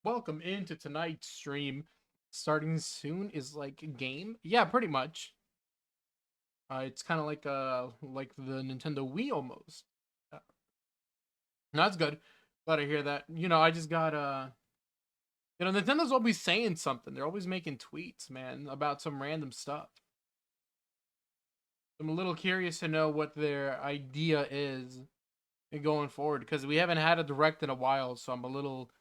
Welcome into tonight's stream. Starting soon is like a game. Yeah, pretty much. It's kind of like the Nintendo Wii almost. Uh, that's good. Glad to hear that. I just got Nintendo's always saying something. They're always making tweets, man, about some random stuff. I'm a little curious to know what their idea is going forward because we haven't had a direct in a while, so I'm a little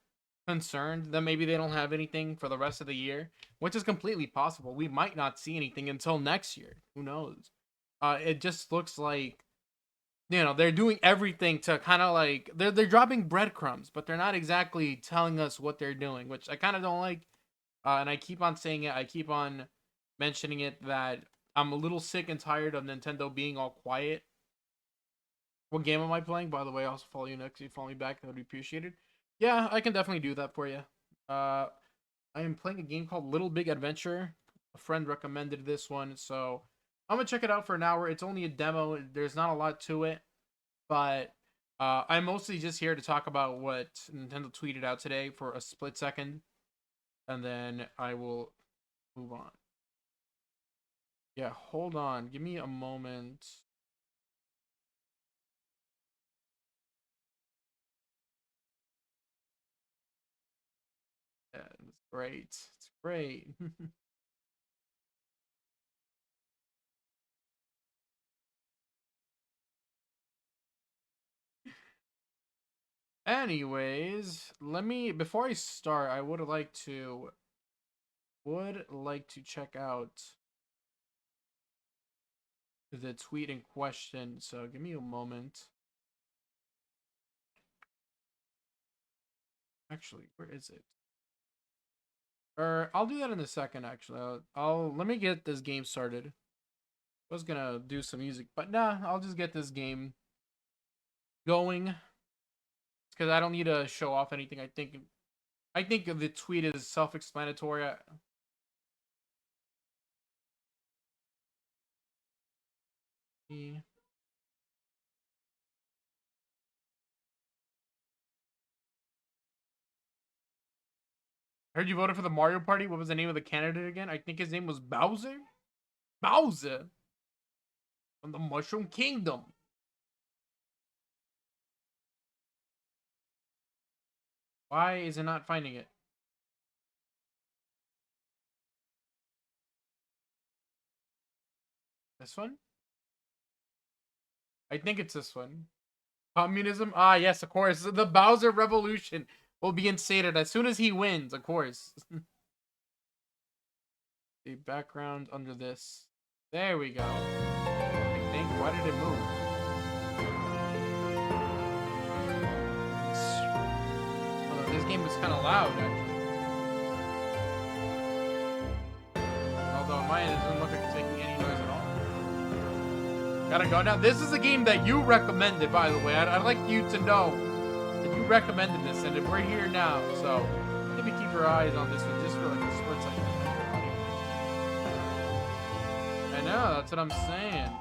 concerned that maybe they don't have anything for the rest of the year, which is completely possible. We might not see anything until next year. Who knows? It just looks like they're doing everything to kind of like they're dropping breadcrumbs, but they're not exactly telling us what they're doing, which I kind of don't like. And I keep on saying it. I keep on mentioning it that I'm a little sick and tired of Nintendo being all quiet. What game am I playing? By the way, I'll also follow you next. If you follow me back, that would be appreciated. Yeah, I can definitely do that for you. Uh, I am playing a game called Little Big Adventure. A friend recommended this one, so I'm gonna check it out for an hour. It's only a demo. There's not a lot to it, but I'm mostly just here to talk about what Nintendo tweeted out today for a split second, and then I will move on. Yeah, hold on. Give me a moment. Yeah, it's great. It's great. Anyways, let me before I start, I would like to check out the tweet in question. So give me a moment. Actually, where is it? Or I'll do that in a second. Actually, I'll let me get this game started. I was gonna do some music, but nah, I'll just get this game going because I don't need to show off anything. I think the tweet is self-explanatory. Heard you voted for the Mario Party. What was the name of the candidate again? I think his name was Bowser. Bowser from the Mushroom Kingdom. Why is it not finding it? This one? I think it's this one. Communism? Ah, yes, of course. The Bowser Revolution will be instated as soon as he wins, of course. The background under this. There we go. I think. Why did it move? This game is kind of loud, actually. Although mine doesn't look like it's making any noise at all. Gotta go now. This is a game that you recommended, by the way. I'd like you to know that you recommended this, and we're here now. So maybe keep your eyes on this one just for like a split second. I know, that's what I'm saying.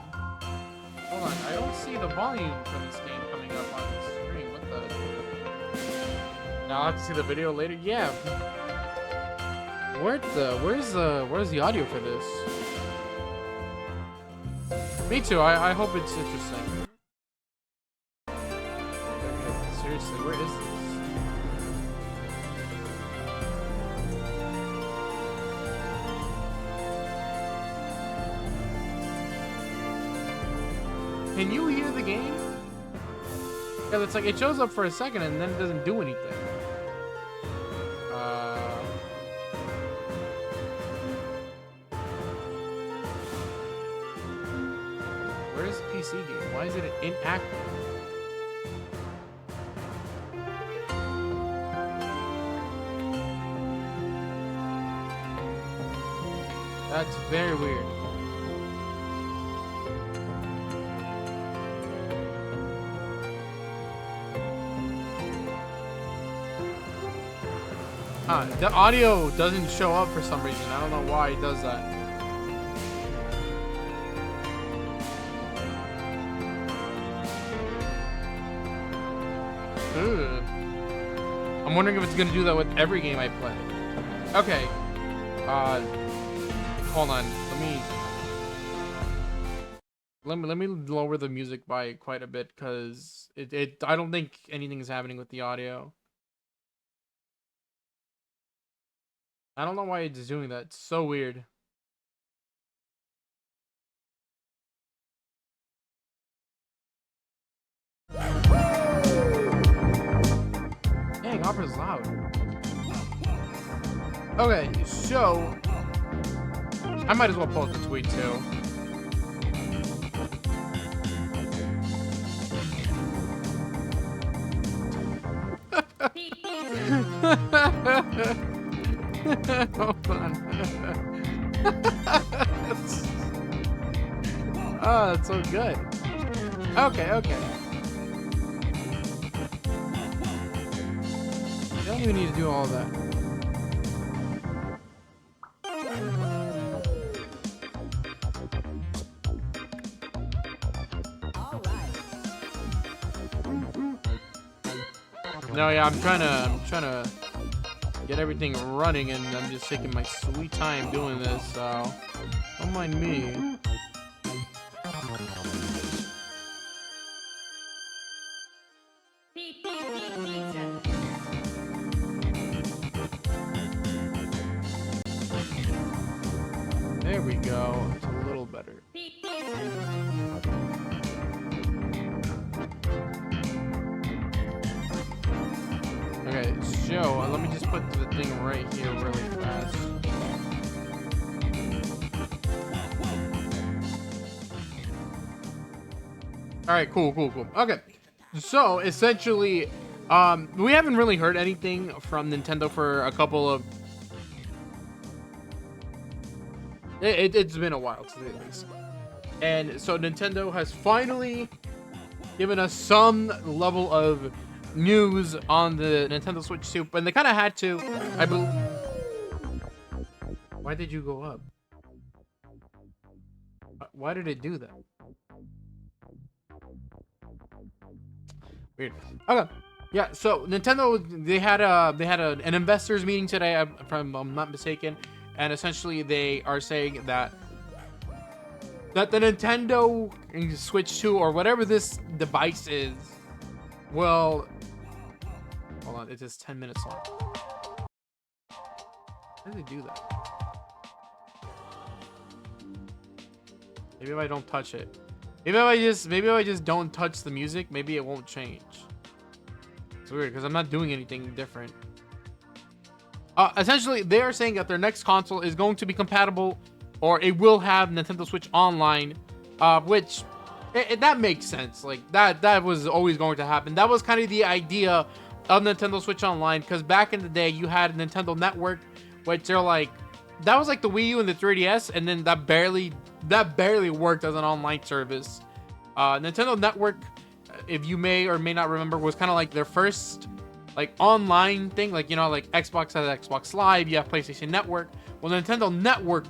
Hold on, I don't see the volume for this game coming up on the screen. What the? Now I'll have to see the video later. Yeah. Where's the audio for this? Me too. I hope it's interesting. Seriously, where is this? Can you hear the game? Yeah, it's like it shows up for a second and then it doesn't do anything. Where's the PC game? Why is it inactive? That's very weird. The audio doesn't show up for some reason. I don't know why it does that. Ugh. I'm wondering if it's gonna do that with every game I play. Okay. Hold on. Let me lower the music by quite a bit because I don't think anything is happening with the audio. I don't know why it's doing that. It's so weird. Dang, Opera's loud. Okay, so I might as well post the tweet too. Hold on. Oh, that's so good. Okay. You don't even need to do all that. No, yeah, I'm trying to get everything running, and I'm just taking my sweet time doing this, so don't mind me. There we go. It's a little better. Okay, so let me just put the thing right here really fast. All right, cool. Okay, so essentially, we haven't really heard anything from Nintendo for a couple of. It's been a while, to say the least. And so Nintendo has finally given us some level of news on the Nintendo Switch 2, and they kind of had to, I believe. Why did you go up? Why did it do that? Weird. Okay. Yeah, so Nintendo, they had an investors meeting today, if I'm not mistaken, and essentially they are saying that the Nintendo Switch 2 or whatever this device is will. Hold on, it is 10 minutes long. How do they do that? Maybe if I don't touch it. Maybe if I just don't touch the music, maybe it won't change. It's weird because I'm not doing anything different. Essentially, they are saying that their next console is going to be compatible, or it will have Nintendo Switch Online, which that makes sense. Like that was always going to happen. That was kind of the idea of Nintendo Switch Online, because back in the day you had Nintendo Network, which they're like, that was like the Wii U and the 3DS, and then that barely worked as an online service. Nintendo Network, if you may or may not remember, was kind of like their first like online thing. Like, you know, like Xbox has Xbox Live, you have PlayStation Network. Well, Nintendo Network,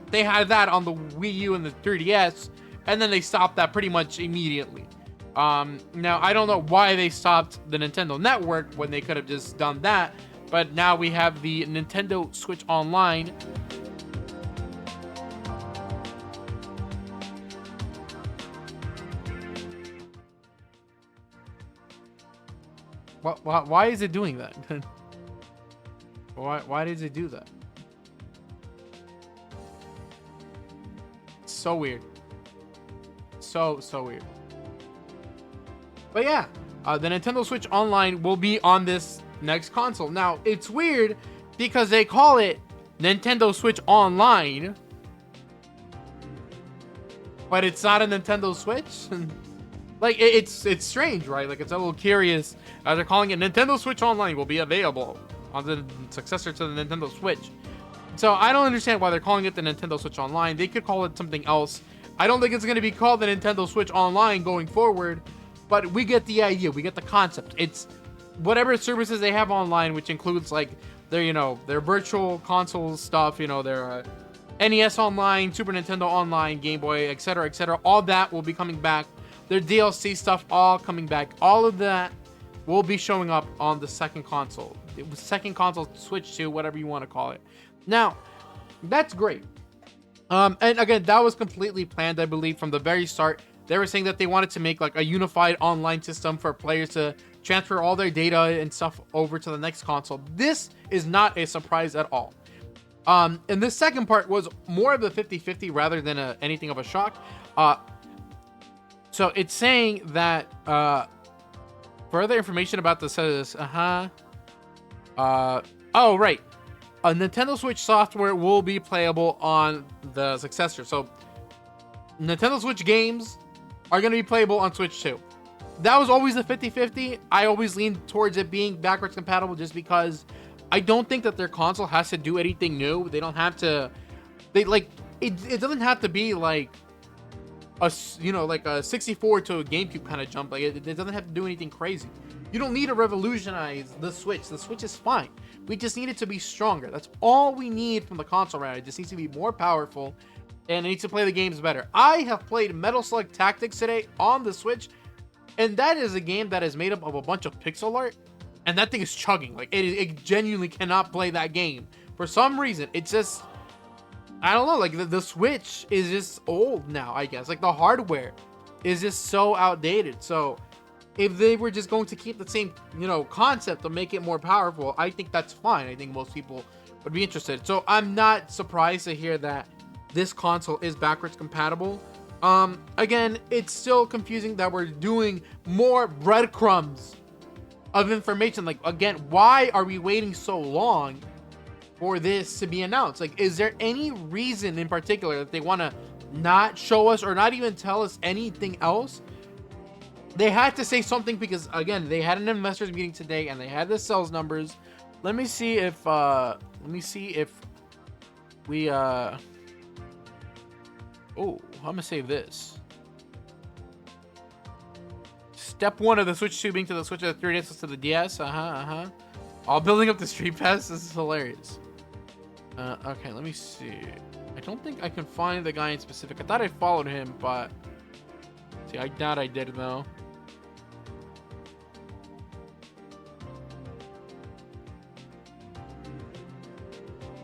they had that on the Wii U and the 3DS, and then they stopped that pretty much immediately. Now I don't know why they stopped the Nintendo Network when they could have just done that, but now we have the Nintendo Switch Online. Why is it doing that? Why does it do that? So weird. So weird. But yeah, the Nintendo Switch Online will be on this next console. Now, it's weird because they call it Nintendo Switch Online, but it's not a Nintendo Switch. Like, it's strange, right? Like, it's a little curious. They're calling it Nintendo Switch Online will be available on the successor to the Nintendo Switch. So I don't understand why they're calling it the Nintendo Switch Online. They could call it something else. I don't think it's going to be called the Nintendo Switch Online going forward, but we get the idea. We get the concept. It's whatever services they have online, which includes like their, you know, their virtual console stuff, you know, their NES Online, Super Nintendo Online, Game Boy, etc., etc. All that will be coming back. Their DLC stuff all coming back. All of that will be showing up on the second console. It was second console, Switch 2, whatever you want to call it. Now, that's great. And again, that was completely planned, I believe, from the very start. They were saying that they wanted to make like a unified online system for players to transfer all their data and stuff over to the next console. This is not a surprise at all. And this second part was more of the 50-50 rather than anything of a shock. So it's saying that further information about this says, oh, right. A Nintendo Switch software will be playable on the successor. So Nintendo Switch games are going to be playable on Switch 2. That was always a 50-50. I always leaned towards it being backwards compatible just because I don't think that their console has to do anything new. They don't have to, it doesn't have to be like a 64 to a GameCube kind of jump. Like it doesn't have to do anything crazy. You don't need to revolutionize the Switch. The Switch is fine. We just need it to be stronger. That's all we need from the console right now. It just needs to be more powerful, and it needs to play the games better. I have played Metal Slug Tactics today on the Switch, and that is a game that is made up of a bunch of pixel art, and that thing is chugging. Like, it genuinely cannot play that game. For some reason, it's just, I don't know, like, the Switch is just old now, I guess. Like, the hardware is just so outdated. So if they were just going to keep the same, concept to make it more powerful, I think that's fine. I think most people would be interested. So I'm not surprised to hear that this console is backwards compatible. Again, it's still confusing that we're doing more breadcrumbs of information. Like, again, why are we waiting so long for this to be announced? Like, is there any reason in particular that they want to not show us or not even tell us anything else? They had to say something because, again, they had an investors meeting today and they had the sales numbers. Let me see if we oh, I'm gonna save this. Step 1 of the Switch 2 being to the Switch of the 3DS to the DS. All building up the Street Pass. This is hilarious. Okay, let me see. I don't think I can find the guy in specific. I thought I followed him, but see, I doubt I did though.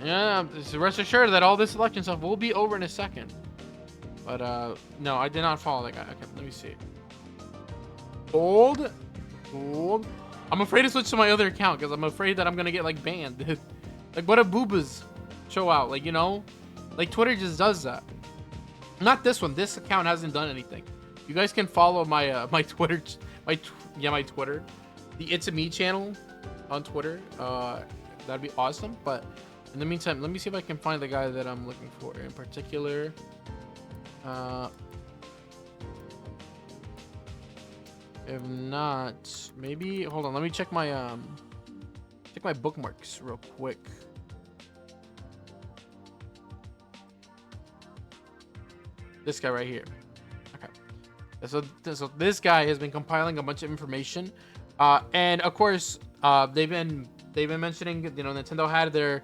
Yeah, so rest assured that all this selection stuff will be over in a second. But no, I did not follow that guy. Okay, let me see. Old. I'm afraid to switch to my other account because I'm afraid that I'm gonna get like banned. Like, what if boobas show out? Like, like Twitter just does that. Not this one. This account hasn't done anything. You guys can follow my my Twitter, my Twitter, the It's a Me channel on Twitter. That'd be awesome. But in the meantime, let me see if I can find the guy that I'm looking for in particular. If not, maybe hold on. Let me check my bookmarks real quick. This guy right here. Okay. So this guy has been compiling a bunch of information, and of course, they've been mentioning, Nintendo had they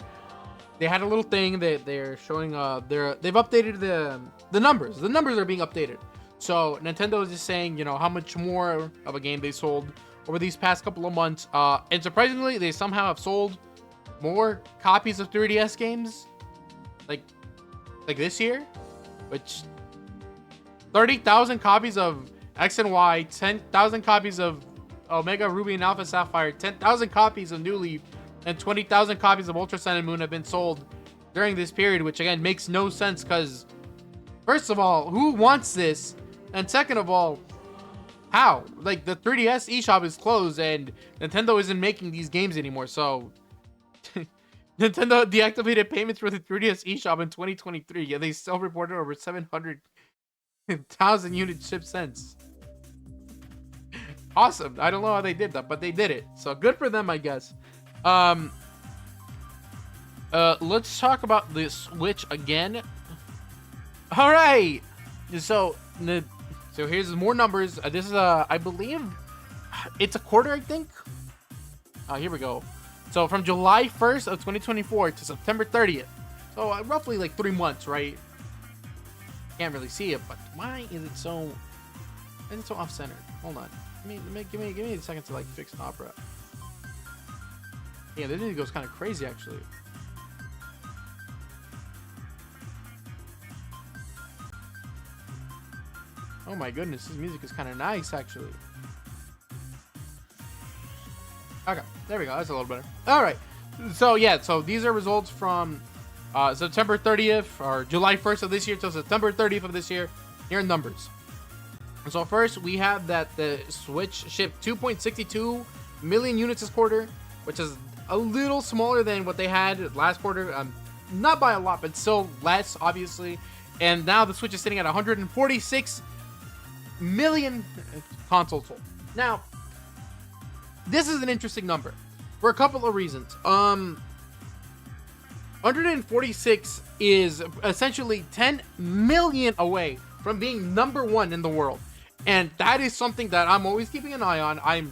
had a little thing that they're showing. They've updated the numbers. The numbers are being updated. So Nintendo is just saying, how much more of a game they sold over these past couple of months. And surprisingly, they somehow have sold more copies of 3DS games, like this year, which 30,000 copies of X and Y, 10,000 copies of Omega Ruby and Alpha Sapphire, 10,000 copies of New Leaf, and 20,000 copies of Ultra Sun and Moon have been sold during this period, which again makes no sense because, first of all, who wants this? And second of all, how? Like, the 3DS eShop is closed and Nintendo isn't making these games anymore. So Nintendo deactivated payments for the 3DS eShop in 2023. Yeah, they still reported over 700,000 units shipped since. Awesome. I don't know how they did that, but they did it. So good for them, I guess. Let's talk about the Switch again. All right. So here's more numbers. This is I believe it's a quarter, I think. Here we go. So from July 1st of 2024 to September 30th. So roughly like 3 months, right? Can't really see it, but why is it so off-centered? Hold on. Give me a second to like fix an opera. Yeah, this goes kind of crazy actually. Oh my goodness, this music is kind of nice actually. Okay, there we go. That's a little better. All right. So yeah, so these are results from September 30th or July 1st of this year till September 30th of this year. Here are numbers. So first, we have that the Switch shipped 2.62 million units this quarter, which is a little smaller than what they had last quarter. Not by a lot, but still less, obviously. And now the Switch is sitting at 146 million consoles sold. Now, this is an interesting number for a couple of reasons. 146 is essentially 10 million away from being number one in the world. And that is something that I'm always keeping an eye on. I'm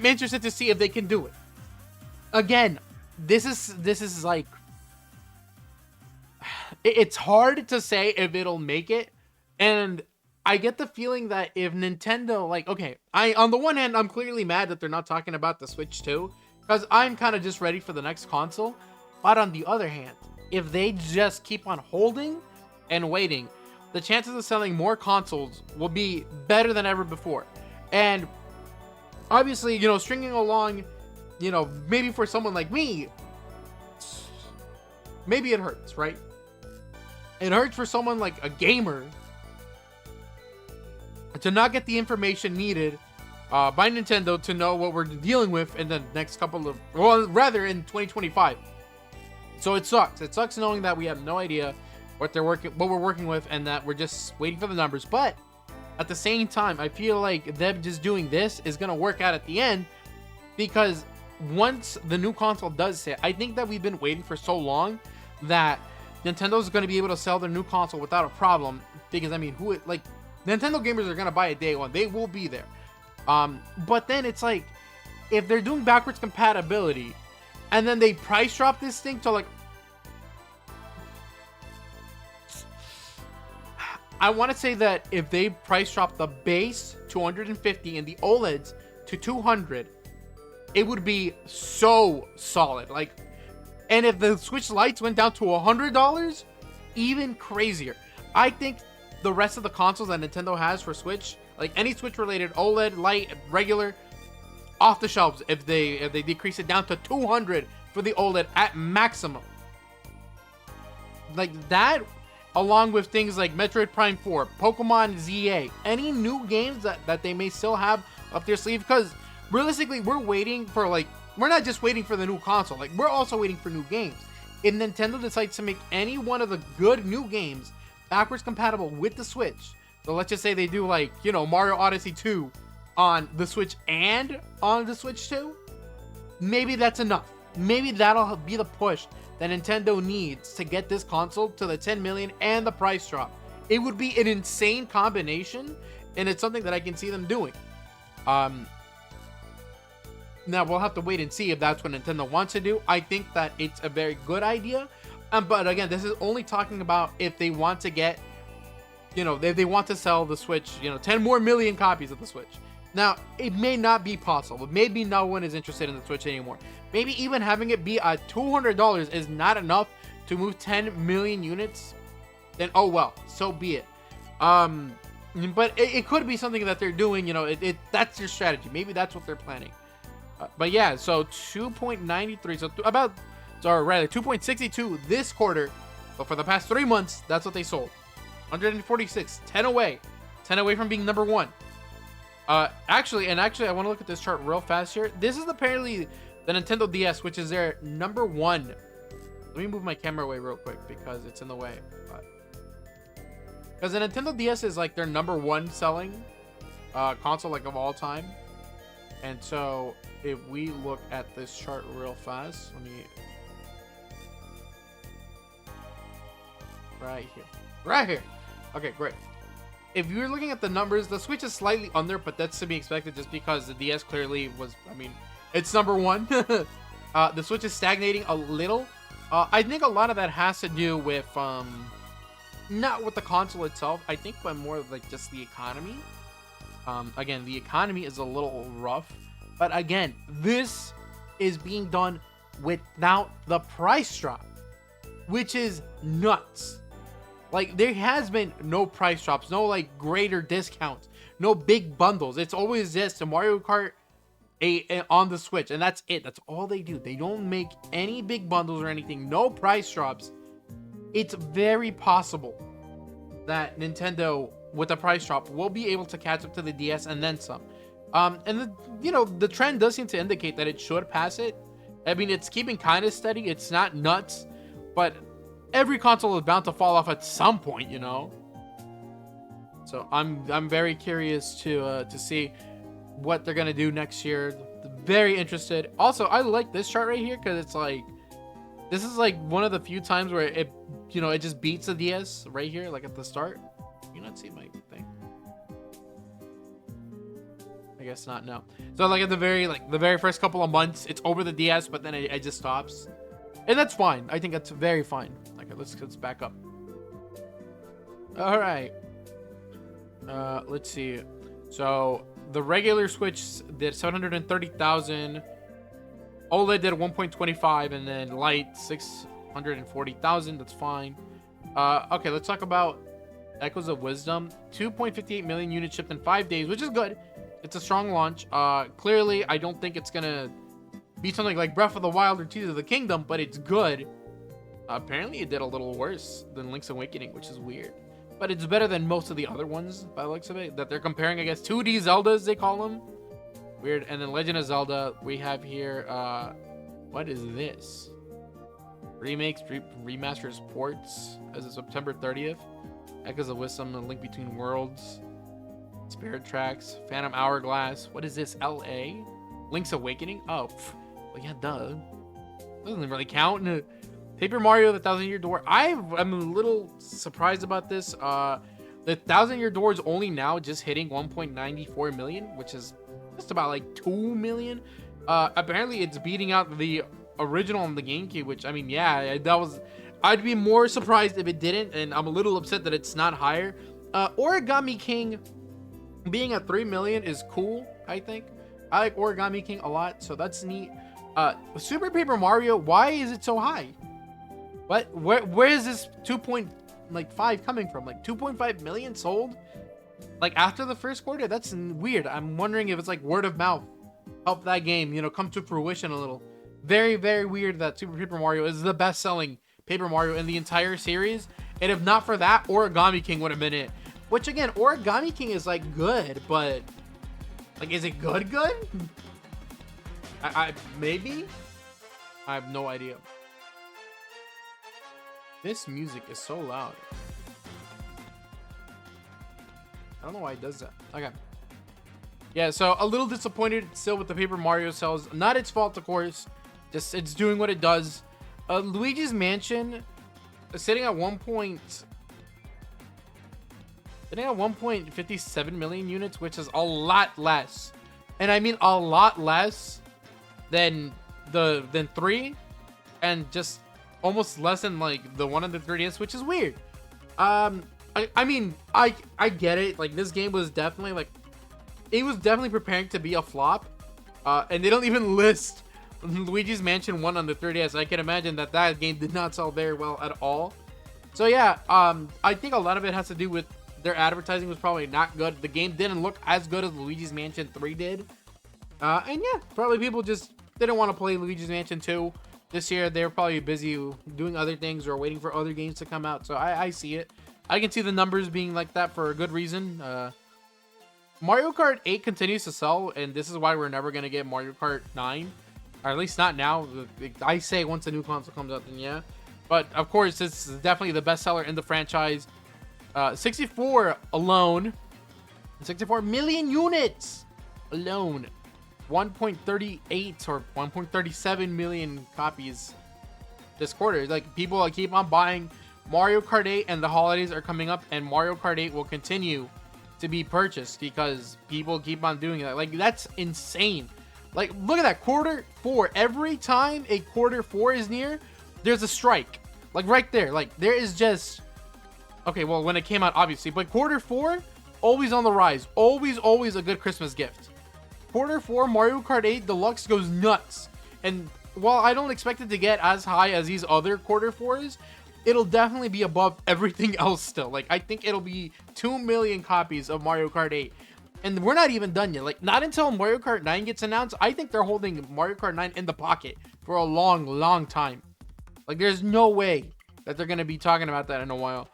interested to see if they can do it. Again, this is like, it's hard to say if it'll make it. And I get the feeling that if Nintendo, like, okay, on the one hand, I'm clearly mad that they're not talking about the Switch 2, because I'm kind of just ready for the next console. But on the other hand, if they just keep on holding and waiting, the chances of selling more consoles will be better than ever before. And obviously, you know, stringing along, you know, maybe for someone like me, maybe it hurts, right? It hurts for someone like a gamer to not get the information needed by Nintendo to know what we're dealing with in the next couple of, well, rather in 2025. So it sucks. It sucks knowing that we have no idea what we're working with, and that we're just waiting for the numbers. But at the same time, I feel like them just doing this is gonna work out at the end, because once the new console does hit, I think that we've been waiting for so long that Nintendo's gonna be able to sell their new console without a problem. Because I mean, Nintendo gamers are gonna buy it day one. They will be there. But then it's like, if they're doing backwards compatibility, and then they price drop this thing to like, I want to say that if they price drop the base to 150 and the OLEDs to 200, it would be so solid. Like, and if the Switch Lites went down to $100, even crazier. I think the rest of the consoles that Nintendo has for Switch, like any Switch related, OLED, Lite, regular, off the shelves if they decrease it down to 200 for the OLED at maximum. Like that, along with things like Metroid Prime 4, Pokemon ZA, any new games that they may still have up their sleeve, because realistically, we're waiting for, like, we're not just waiting for the new console, like, we're also waiting for new games. If Nintendo decides to make any one of the good new games backwards compatible with the Switch, so let's just say they do, like, you know, Mario Odyssey 2 on the Switch and on the Switch 2, maybe that's enough. Maybe that'll be the push that Nintendo needs to get this console to the 10 million and the price drop. It would be an insane combination, and it's something that I can see them doing. Now we'll have to wait and see if that's what Nintendo wants to do. I think that it's a very good idea, but again, this is only talking about if they want to get, you know, if they want to sell the Switch, you know, 10 more million copies of the Switch. Now, it may not be possible. Maybe no one is interested in the Switch anymore. Maybe even having it be at $200 is not enough to move 10 million units. Then, oh well, so be it. But it could be something that they're doing. You know, that's their strategy. Maybe that's what they're planning. But yeah, so 2.93. So rather 2.62 this quarter. But for the past 3 months, that's what they sold. 146, 10 away from being number one. Actually, I want to look at this chart real fast here. This is apparently the Nintendo DS, which is their number one. Let me move my camera away real quick because it's in the way. Because the Nintendo DS is like their number one selling console, like, of all time. And so if we look at this chart real fast, right here. Okay, great. If you're looking at the numbers, the Switch is slightly under, but that's to be expected just because the DS clearly was, I mean, it's number one. The Switch is stagnating a little. I think a lot of that has to do with, not with the console itself, I think, but more of, like, just the economy. Again, the economy is a little rough, but again, this is being done without the price drop, which is nuts. Like, there has been no price drops, no like greater discounts, no big bundles. It's always just a Mario Kart 8 on the Switch, and that's it. That's all they do. They don't make any big bundles or anything. No price drops. It's very possible that Nintendo, with the price drop, will be able to catch up to the DS and then some. And the trend does seem to indicate that it should pass it. I mean, it's keeping kind of steady. It's not nuts, but every console is bound to fall off at some point, So I'm very curious to see what they're gonna do next year. Very interested. Also, I like this chart right here because it's like, this is like one of the few times where it just beats the DS right here, like at the start. You not see my thing? I guess not. No. So like at the very first couple of months, it's over the DS, but then it just stops, and that's fine. I think that's very fine. Okay, let's back up. All right. Let's see. So the regular Switch did 730,000. OLED did 1.25, and then Lite 640,000. That's fine. Okay, let's talk about Echoes of Wisdom. 2.58 million units shipped in 5 days, which is good. It's a strong launch. Clearly, I don't think it's gonna be something like Breath of the Wild or Tears of the Kingdom, but it's good. Apparently, it did a little worse than Link's Awakening, which is weird. But it's better than most of the other ones, by the looks of it, that they're comparing, I guess, 2D Zeldas, they call them. Weird. And then Legend of Zelda, we have here, what is this? Remakes, remasters, ports, as of September 30th. Echoes of Wisdom, A Link Between Worlds, Spirit Tracks, Phantom Hourglass. What is this? LA? Link's Awakening? Oh, well, yeah, duh. Doesn't really count. Paper Mario, The 1,000-Year Door. I'm a little surprised about this. The 1,000-Year Door is only now just hitting 1.94 million, which is just about like 2 million. Apparently, it's beating out the original on the GameCube, which, I mean, yeah, I'd be more surprised if it didn't, and I'm a little upset that it's not higher. Origami King being at 3 million is cool, I think. I like Origami King a lot, so that's neat. Super Paper Mario, why is it so high? What? Where is this 2.5 coming from? Like 2.5 million sold? Like after the first quarter? That's weird. I'm wondering if it's like word of mouth helped that game, come to fruition a little. Very, very weird that Super Paper Mario is the best-selling Paper Mario in the entire series. And if not for that, Origami King would have been it. Which again, Origami King is like good, but like, is it good? Maybe? I have no idea. This music is so loud. I don't know why it does that. Okay. Yeah, so a little disappointed still with the Paper Mario sales. Not its fault, of course. Just it's doing what it does. Luigi's Mansion is sitting at 1.57 million units, which is a lot less. And I mean a lot less than 3, and just almost less than like the one on the 3DS, which is weird. I mean, I get it. Like, this game was definitely like, it was definitely preparing to be a flop. And they don't even list Luigi's Mansion 1 on the 3DS. I can imagine that game did not sell very well at all. So yeah, I think a lot of it has to do with their advertising was probably not good. The game didn't look as good as Luigi's Mansion 3 did. And yeah, probably people just didn't want to play Luigi's Mansion 2 this year. They're probably busy doing other things or waiting for other games to come out. So I see it. I can see the numbers being like that for a good reason. Mario Kart 8 continues to sell, and this is why we're never going to get Mario Kart 9. Or at least not now. I say once a new console comes out, then yeah. But of course, this is definitely the best seller in the franchise. 64 alone. 64 million units alone. 1.38 or 1.37 million copies this quarter. Like, people keep on buying Mario Kart 8, and the holidays are coming up, and Mario Kart 8 will continue to be purchased because people keep on doing that. Like, that's insane. Like, look at that, quarter 4. Every time a quarter 4 is near, there's a strike. Like, right there. Like, there is just... Okay, well, when it came out, obviously. But quarter 4, always on the rise. Always a good Christmas gift. Quarter 4 Mario Kart 8 Deluxe goes nuts. And while I don't expect it to get as high as these other quarter 4s, it'll definitely be above everything else still. Like, I think it'll be 2 million copies of Mario Kart 8. And we're not even done yet. Like, not until Mario Kart 9 gets announced. I think they're holding Mario Kart 9 in the pocket for a long time. Like, there's no way that they're going to be talking about that in a while.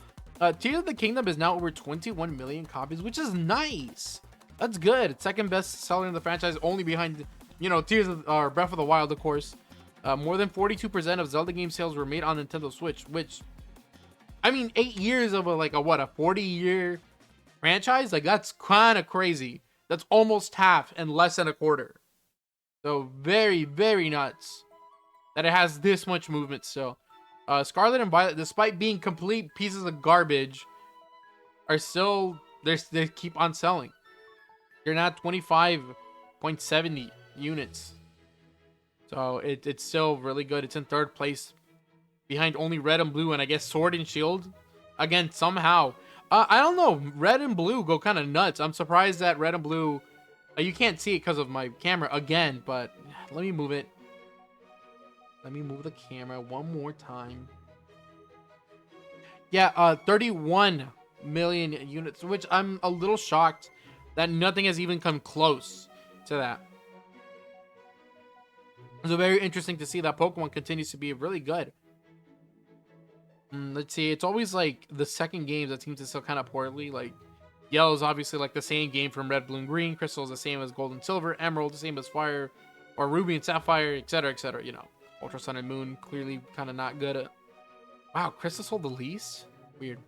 Tears of the Kingdom is now over 21 million copies, which is nice. That's good. It's second best selling in the franchise, only behind, you know, Breath of the Wild, of course. More than 42% of Zelda game sales were made on Nintendo Switch, which, I mean, 8 years of a 40-year franchise? Like, that's kind of crazy. That's almost half and less than a quarter. So, very nuts that it has this much movement still. Scarlet and Violet, despite being complete pieces of garbage, are still, they keep on selling. They're now 25.70 units. So it's still really good. It's in third place behind only Red and Blue and I guess Sword and Shield. Again, somehow. I don't know. Red and Blue go kind of nuts. I'm surprised that Red and Blue, you can't see it because of my camera again, but let me move it. Let me move the camera one more time. Yeah, 31 million units, which I'm a little shocked that nothing has even come close to that. So very interesting to see that Pokemon continues to be really good. Let's see. It's always like the second games that seem to sell kind of poorly. Like Yellow is obviously like the same game from Red, Blue, and Green. Crystal is the same as Gold and Silver. Emerald the same as Fire or Ruby and Sapphire, etc., etc. You know, Ultra Sun and Moon clearly kind of not good at. Wow, Crystal sold the least. Weird.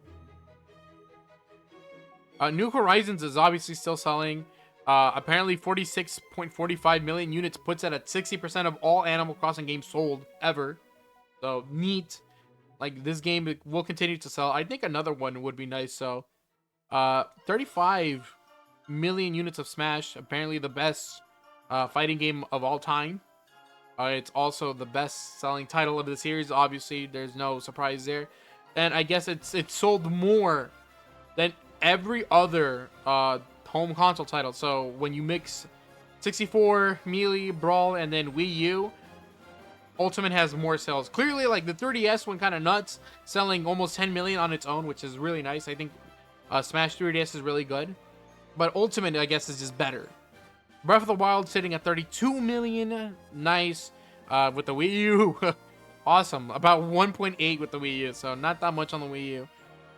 New Horizons is obviously still selling. Apparently 46.45 million units puts it at 60% of all Animal Crossing games sold ever. So neat. Like, this game will continue to sell. I think another one would be nice. So 35 million units of Smash. Apparently the best fighting game of all time. It's also the best selling title of the series. Obviously, there's no surprise there. And I guess it's sold more than every other home console title. So when you mix 64, Melee, Brawl, and then Wii U, Ultimate has more sales. Clearly, like, the 3DS went kind of nuts, selling almost 10 million on its own, which is really nice. I think Smash 3DS is really good. But Ultimate, I guess, is just better. Breath of the Wild sitting at 32 million. Nice. With the Wii U. Awesome. About 1.8 with the Wii U. So not that much on the Wii U.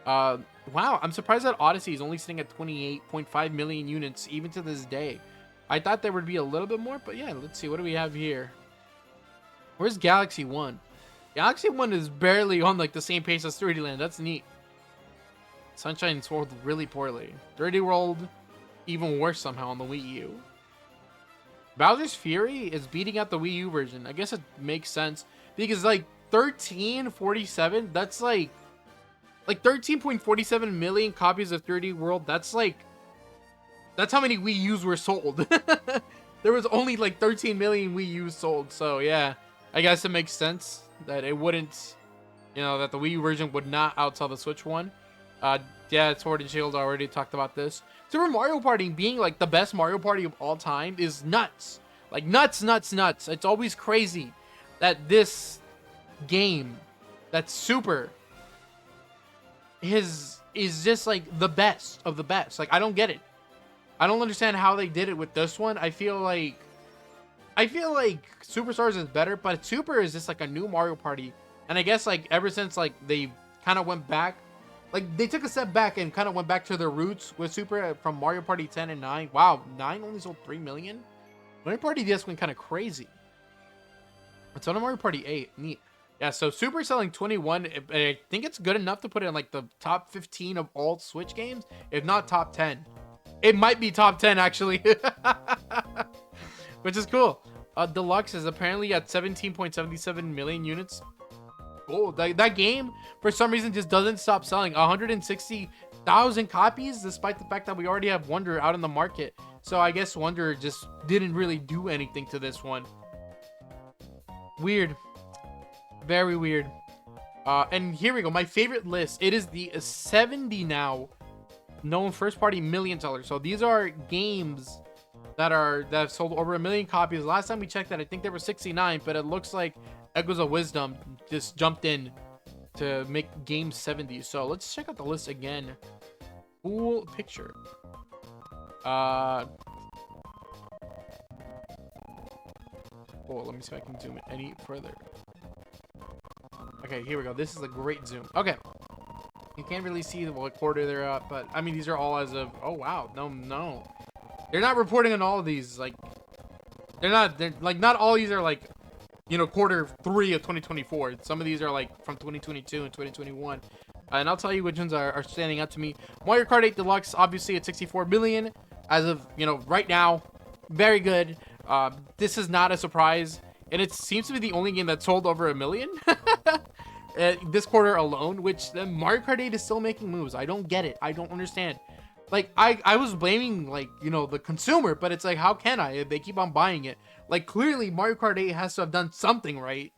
Wow. I'm surprised that Odyssey is only sitting at 28.5 million units even to this day. I thought there would be a little bit more. But yeah, let's see. What do we have here? Where's Galaxy 1? Galaxy 1 is barely on like the same pace as 3D Land. That's neat. Sunshine sold really poorly. 3D World even worse somehow on the Wii U. Bowser's Fury is beating out the Wii U version. I guess it makes sense because like 1347, that's like 13.47 million copies of 3D World. That's how many Wii U's were sold. There was only like 13 million Wii U's sold. So yeah, I guess it makes sense that it wouldn't, you know, that the Wii U version would not outsell the Switch one. Yeah, Sword and Shield, I already talked about this. Super Mario Party being like the best Mario Party of all time is nuts. Like nuts. It's always crazy that this game, that's Super, is just like the best of the best. Like, I don't get it. I don't understand how they did it with this one. I feel like Superstars is better, but Super is just like a new Mario Party. And I guess like ever since like they kind of went back, like they took a step back and kind of went back to their roots with Super from Mario Party 10 and 9. Wow, 9 only sold 3 million? Mario Party DS went kind of crazy. It's on Mario Party 8. Neat. Yeah, so Super selling 21. I think it's good enough to put it in like the top 15 of all Switch games, if not top 10. It might be top 10 actually. Which is cool. Deluxe is apparently at 17.77 million units. Oh, that game for some reason just doesn't stop selling. 160,000 copies, despite the fact that we already have Wonder out in the market. So I guess Wonder just didn't really do anything to this one. Weird. Very weird. And here we go. My favorite list. It is the 70 now known first-party million sellers. So these are games that have sold over 1 million copies. Last time we checked that, I think there were 69, but it looks like Echoes of Wisdom just jumped in to make game 70. So let's check out the list again. Cool picture. Oh, let me see if I can zoom it any further. Okay, here we go. This is a great zoom. Okay. You can't really see what quarter they're at, but I mean, these are all as of, oh wow, no. They're not reporting on all of these, like, they're like, not all these are like, you know, quarter 3 of 2024. Some of these are like from 2022 and 2021. And I'll tell you which ones are standing out to me. Mario Kart 8 Deluxe, obviously at 64 million as of, you know, right now. Very good. This is not a surprise. And it seems to be the only game that sold over 1 million this quarter alone, which Mario Kart 8 is still making moves. I don't get it. I don't understand. Like, I was blaming, like, you know, the consumer, but it's like, how can I if they keep on buying it? Like, clearly Mario Kart 8 has to have done something right.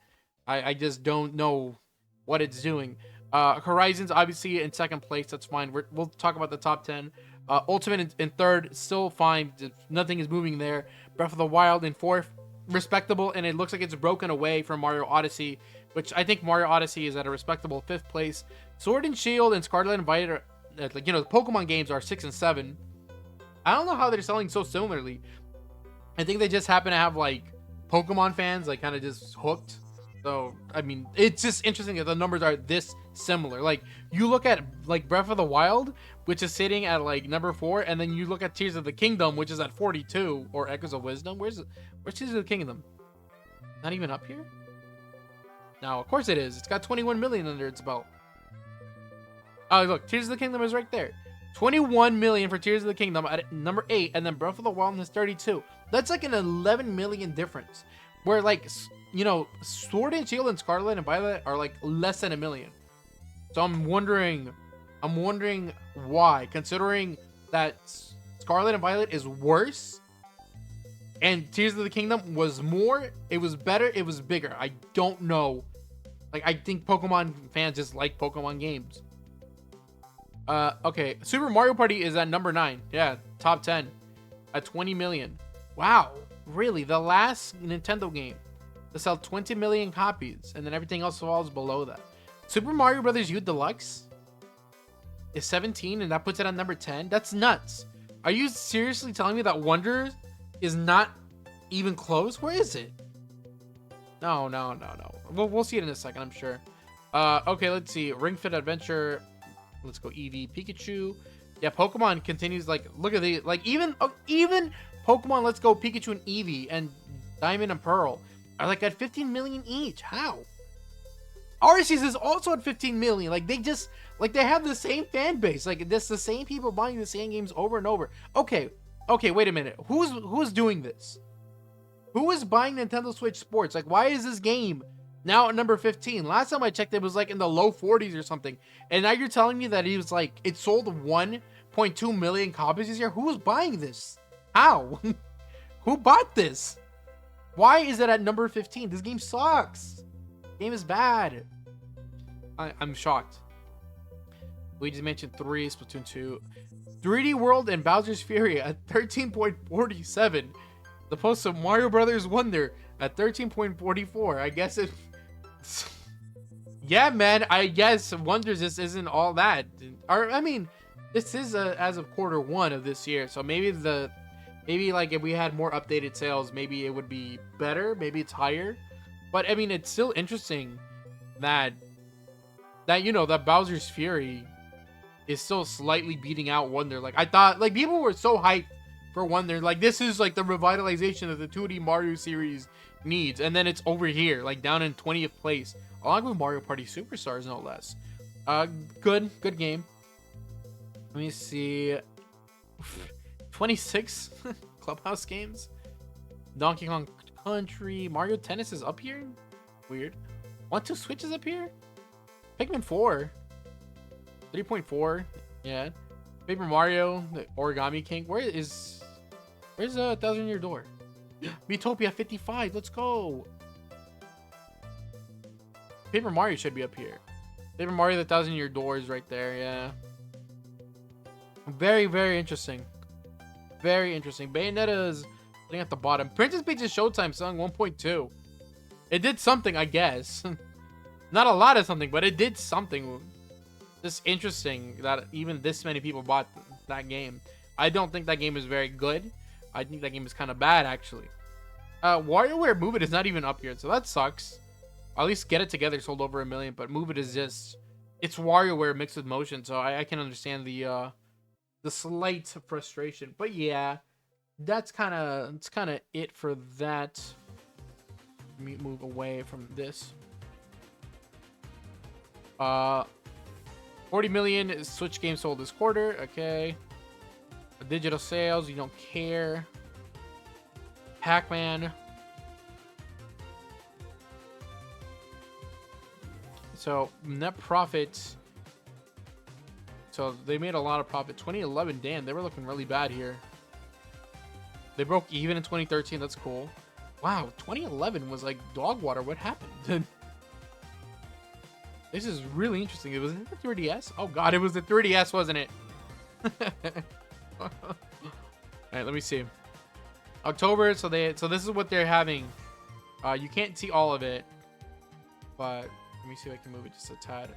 I just don't know what it's doing. Horizon's obviously in second place. That's fine. We'll talk about the top 10. Ultimate in third, still fine. Nothing is moving there. Breath of the Wild in fourth, respectable, and it looks like it's broken away from Mario Odyssey, which I think Mario Odyssey is at a respectable fifth place. Sword and Shield and Scarlet and Violet are, like, you know, the Pokemon games are 6 and 7. I don't know how they're selling so similarly. I think they just happen to have, like, Pokemon fans, like, kind of just hooked. So, I mean, it's just interesting that the numbers are this similar. Like, you look at, like, Breath of the Wild, which is sitting at, like, number 4, and then you look at Tears of the Kingdom, which is at 42, or Echoes of Wisdom. Where's Tears of the Kingdom? Not even up here? No, of course it is. It's got 21 million under its belt. Oh, look, Tears of the Kingdom is right there. 21 million for Tears of the Kingdom at number 8, and then Breath of the Wild is 32. That's like an 11 million difference. Where, like, you know, Sword and Shield and Scarlet and Violet are like less than 1 million. So I'm wondering why, considering that Scarlet and Violet is worse and Tears of the Kingdom was more, it was better, it was bigger. I don't know. Like, I think Pokemon fans just like Pokemon games. Okay, Super Mario Party is at number 9. Yeah, top 10 at 20 million. Wow, really? The last Nintendo game to sell 20 million copies, and then everything else falls below that. Super Mario Bros. U Deluxe is 17, and that puts it on number 10. That's nuts. Are you seriously telling me that Wonder is not even close? Where is it? No. We'll see it in a second, I'm sure. Okay, let's see. Ring Fit Adventure. Let's go Eevee, Pikachu. Yeah, Pokemon continues. Like, look at the, like, even Pokemon Let's Go Pikachu and Eevee and Diamond and Pearl are like at 15 million each. How? Arceus is also at 15 million. Like, they just, like, they have the same fan base. Like, it's the same people buying the same games over and over. Okay, wait a minute. Who's doing this? Who is buying Nintendo Switch Sports? Like, why is this game now at number 15? Last time I checked, it was like in the low 40s or something. And now you're telling me that it was like, it sold 1.2 million copies this year? Who's buying this? How? Who bought this? Why is it at number 15? This game sucks. Game is bad. I'm shocked. Luigi's Mansion 3, Splatoon 2, 3D World, and Bowser's Fury at 13.47. The post of Mario Brothers Wonder at 13.44. I guess it. Yeah, man. I guess Wonders just isn't all that. Or, I mean, this is as of quarter 1 of this year, so maybe like if we had more updated sales, maybe it would be better. Maybe it's higher. But I mean, it's still interesting that you know, that Bowser's Fury is still slightly beating out Wonder. Like, I thought, like, people were so hyped for Wonder. Like, this is like the revitalization of the 2D Mario series needs, and then it's over here, like down in 20th place, along with Mario Party Superstars, no less. Good game. Let me see. 26 Clubhouse games. Donkey Kong Country. Mario Tennis is up here. Weird. 1-2 Switch is up here. Pikmin 4. 3.4. Yeah. Paper Mario, the Origami King. Where's a Thousand Year Door? Miitopia 55. Let's go. Paper Mario should be up here. Paper Mario, the Thousand Year Door is right there. Yeah. Very, very interesting. Very interesting. Bayonetta is sitting at the bottom. Princess Peach's Showtime song 1.2. It did something, I guess. Not a lot of something, but it did something. Just interesting that even this many people bought that game. I don't think that game is very good. I think that game is kind of bad, actually. WarioWare Move It is not even up here, so that sucks. At least Get It Together sold over 1 million, but Move It is just... It's WarioWare mixed with motion, so I can understand the slight frustration. But yeah, that's kind of it for that. Let me move away from this. 40 million Switch games sold this quarter. Okay. Digital sales, you don't care. Pac-Man. So net profit. So they made a lot of profit. 2011, damn, they were looking really bad here. They broke even in 2013. That's cool. Wow, 2011 was like dog water. What happened? This is really interesting. Was it the 3DS? Oh god, it was the 3DS, wasn't it? All right, let me see. October. So this is what they're having. You can't see all of it, but let me see if I can move it just a tad.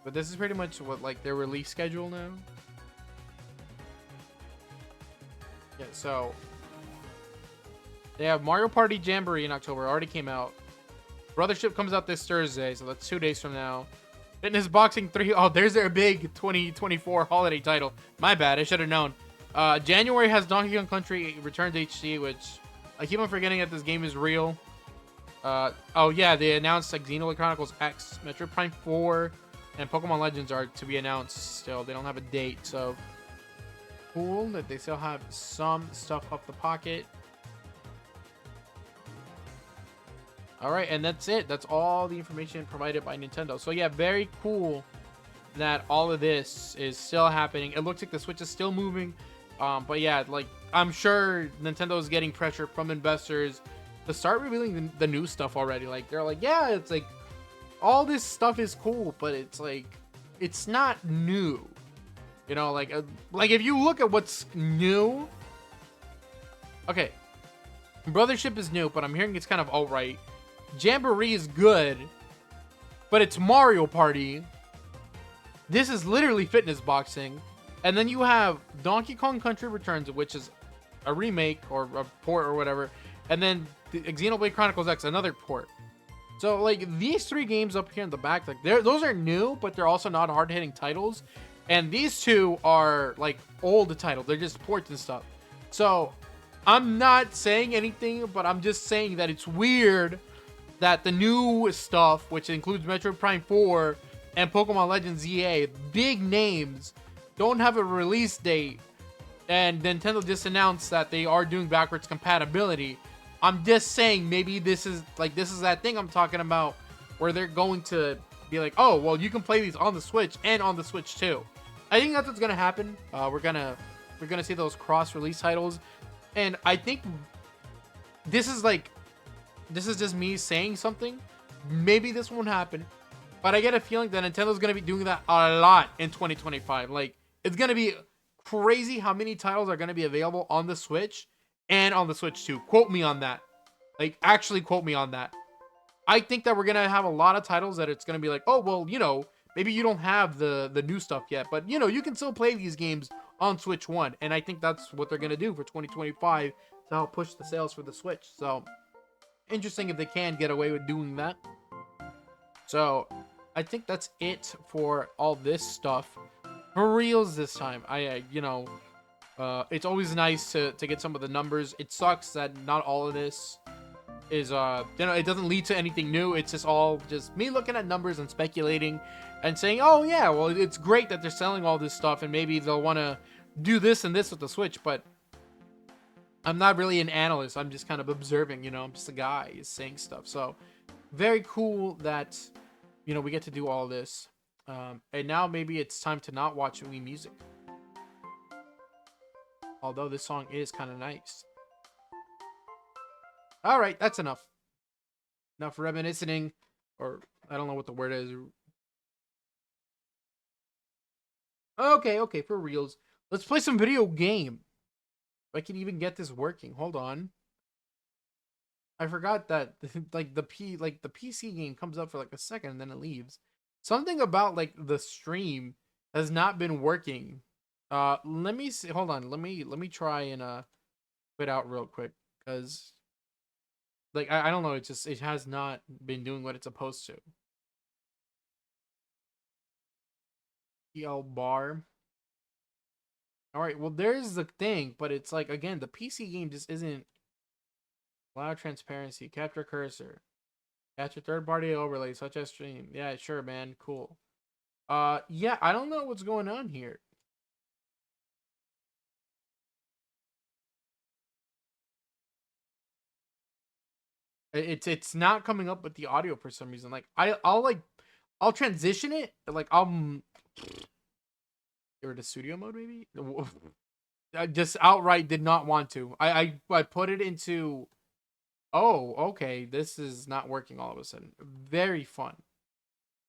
But this is pretty much what like their release schedule now. Yeah, so they have Mario Party Jamboree in October. Already came out. Brothership comes out this Thursday, so that's 2 days from now. Fitness Boxing 3. Oh, there's their big 2024 holiday title. My bad, I should have known. January has Donkey Kong Country Returns HD, which I keep on forgetting that this game is real. Oh yeah, they announced like Xenoblade Chronicles X, Metroid Prime 4, and Pokemon Legends are to be announced still. They don't have a date, so cool that they still have some stuff up the pocket. All right, and that's it. That's all the information provided by Nintendo. So yeah, very cool that all of this is still happening. It looks like the Switch is still moving. But yeah, like I'm sure Nintendo is getting pressure from investors to start revealing the new stuff already. Like they're like, yeah, it's like all this stuff is cool, but it's like it's not new. You know, like if you look at what's new. Okay, Brothership is new, but I'm hearing it's kind of alright. Jamboree is good, but it's Mario Party. This is literally Fitness Boxing. And then you have Donkey Kong Country Returns, which is a remake or a port or whatever. And then the Xenoblade Chronicles X, another port. So like these 3 games up here in the back, like those are new, but they're also not hard-hitting titles. And these 2 are like old titles. They're just ports and stuff. So I'm not saying anything, but I'm just saying that it's weird that the new stuff, which includes Metroid Prime 4 and Pokemon Legends EA, big names, don't have a release date, and Nintendo just announced that they are doing backwards compatibility. I'm just saying maybe this is that thing I'm talking about where they're going to be like, oh, well, you can play these on the Switch and on the Switch too. I think that's what's gonna happen. We're gonna see those cross-release titles, and I think this is just me saying something. Maybe this won't happen, but I get a feeling that Nintendo's going to be doing that a lot in 2025. Like, it's going to be crazy how many titles are going to be available on the Switch and on the Switch 2. Quote me on that. Like, actually quote me on that. I think that we're going to have a lot of titles that it's going to be like, oh, well, you know, maybe you don't have the new stuff yet, but, you know, you can still play these games on Switch 1. And I think that's what they're going to do for 2025 to help push the sales for the Switch. So interesting if they can get away with doing that. So I think that's it for all this stuff for reals this time. It's always nice to get some of the numbers. It sucks that not all of this is it doesn't lead to anything new. It's just all just me looking at numbers and speculating and saying, oh yeah, well, it's great that they're selling all this stuff and maybe they'll want to do this and this with the Switch, but I'm not really an analyst. I'm just kind of observing, you know, I'm just a guy saying stuff. So very cool that, you know, we get to do all this. And now maybe it's time to not watch Wii Music. Although this song is kind of nice. All right, that's enough. Enough reminiscing, or I don't know what the word is. Okay, okay, for reals. Let's play some video game. If I can even get this working. Hold on. I forgot that like the PC game comes up for like a second and then it leaves. Something about like the stream has not been working. Let me see. Hold on. Let me try and quit out real quick because like I don't know. It has not been doing what it's supposed to. EL bar. All right. Well, there's the thing, but it's like again the PC game just isn't allow transparency. Capture cursor. Capture third party overlays such as stream. Yeah, sure, man. Cool. Yeah, I don't know what's going on here. It's not coming up with the audio for some reason. Like I'll transition it. Like I'll give it to studio mode maybe. I just outright did not want to. I put it into. Oh, okay. This is not working all of a sudden. Very fun.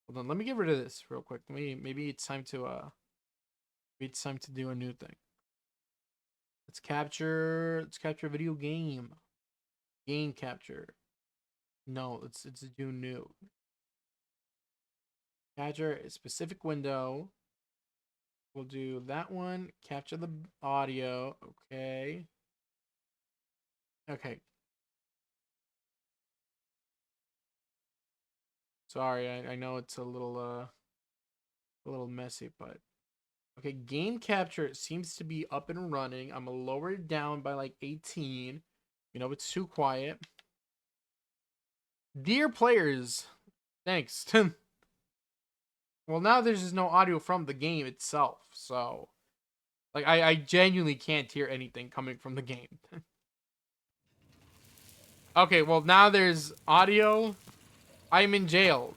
Hold on. Let me get rid of this real quick. Maybe it's time to maybe it's time to do a new thing. Let's capture video game. Game capture. No, it's do new. Capture a specific window. We'll do that one. Capture the audio. Okay. Okay. Sorry, I know it's a little messy, but okay, game capture seems to be up and running. I'm gonna lower it down by like 18. You know, it's too quiet. Dear players, thanks. Well, now there's just no audio from the game itself, so like I genuinely can't hear anything coming from the game. Okay, well now there's audio. I'm in jail.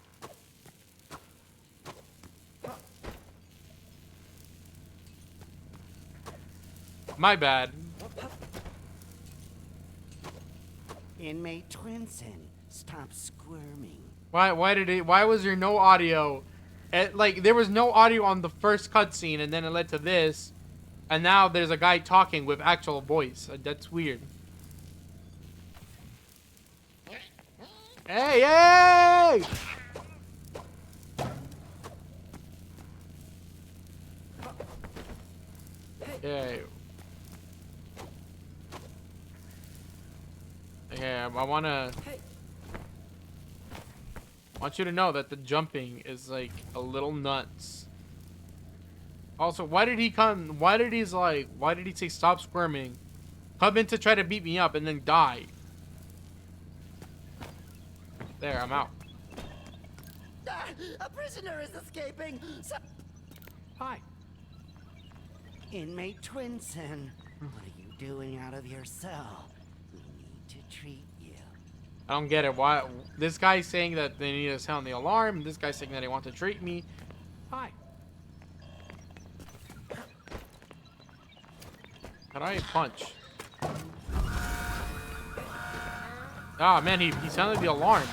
My bad. Inmate Twinsen, stop squirming. Why why was there no audio? Like there was no audio on the first cutscene and then it led to this. And now there's a guy talking with actual voice. That's weird. Hey, hey! Okay. Okay, I want you to know that the jumping is like a little nuts. Also, why did he say stop squirming? Come in to try to beat me up and then die. There, I'm out. Ah, a prisoner is escaping. Hi. Inmate Twinsen, what are you doing out of your cell? We need to treat you. I don't get it. Why this guy's saying that they need to sound the alarm, this guy's saying that they want to treat me. Hi. How do I punch? Ah, man, he sounded the alarm.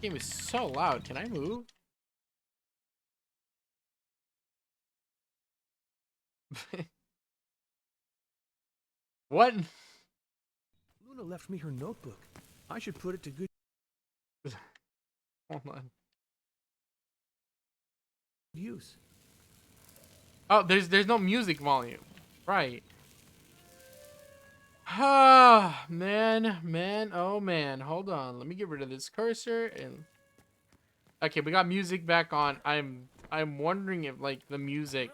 This game is so loud. Can I move? What? Luna left me her notebook. I should put it to good Hold on. use. Oh, there's no music volume. Right. Ah, man, oh man. Hold on. Let me get rid of this cursor and okay, we got music back on. I'm wondering if like the music.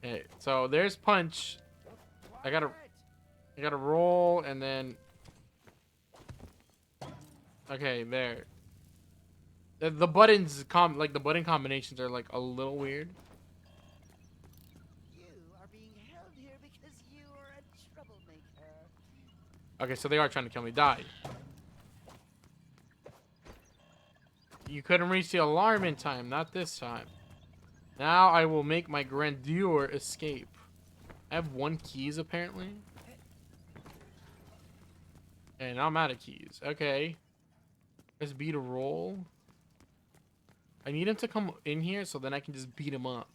Okay, so there's punch. I gotta roll and then. Okay, there. The buttons like the button combinations are like a little weird. You are being held here because you are a troublemaker. Okay, so they are trying to kill me. Die. You couldn't reach the alarm in time. Not this time. Now I will make my grandeur escape. I have 1 keys apparently. And I'm out of keys. Okay. Press B to roll. I need him to come in here so then I can just beat him up.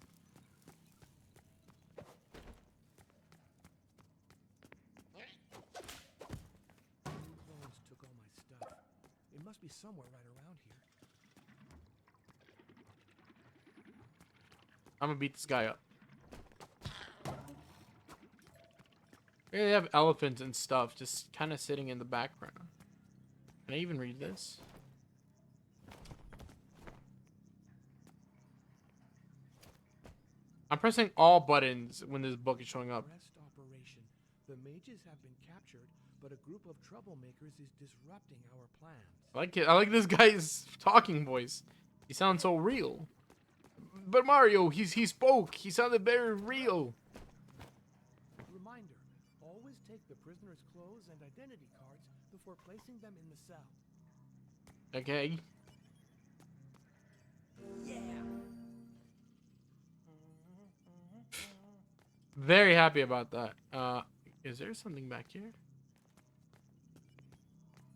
Clones took all my stuff. It must be somewhere right around here. I'm gonna beat this guy up. Here they have elephants and stuff just kind of sitting in the background. Can I even read this? I'm pressing all buttons when this book is showing up. Arrest operation. The mages have been captured, but a group of troublemakers is disrupting our plans. I like it. I like this guy's talking voice. He sounds so real. But Mario, he spoke. He sounded very real. Reminder, always take the prisoner's clothes and identity cards before placing them in the cell. Okay. Very happy about that. Is there something back here?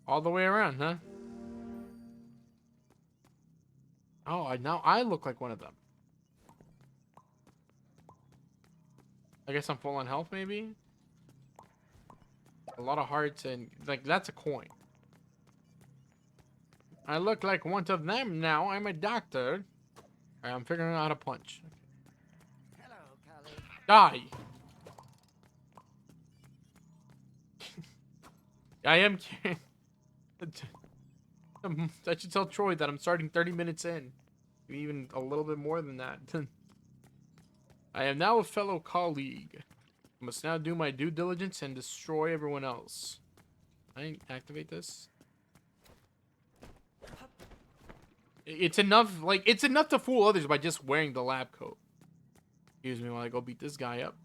All the way around, huh? Oh, now I look like one of them. I guess I'm full on health, maybe? A lot of hearts and, like, that's a coin. I look like one of them now. I'm a doctor. Alright, I'm figuring out how to punch. Hello, colleague. Die! I am kidding. I should tell Troy that I'm starting 30 minutes in. Even a little bit more than that. I am now a fellow colleague. I must now do my due diligence and destroy everyone else. I activate this. It's enough, like, it's enough to fool others by just wearing the lab coat. Excuse me while I go beat this guy up.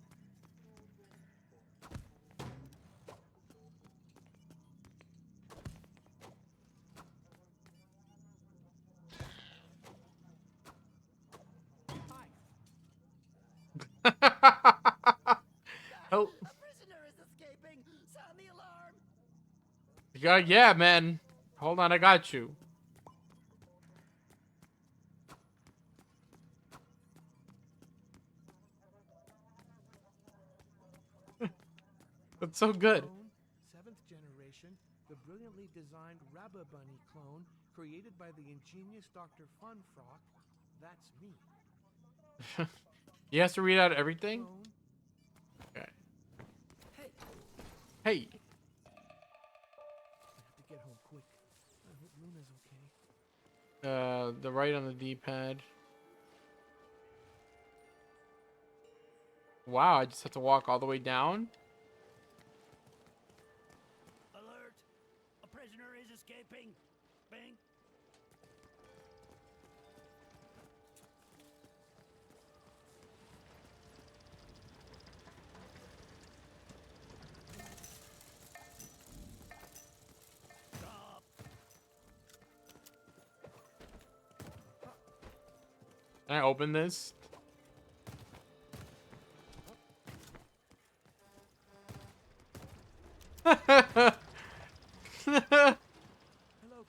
Help. A prisoner is escaping. Sound the alarm. Yeah, man. Hold on, I got you. That's so good. Clone, 7th generation, the brilliantly designed Rabbit Bunny clone created by the ingenious Dr. Funfrock. That's me. He has to read out everything? Clone. Okay. Hey, Hey. I have to get home quick. I hope Luna's okay. The right on the D-pad. Wow, I just have to walk all the way down? alert! A prisoner is escaping. Bing. Stop. Can I open this? Hello,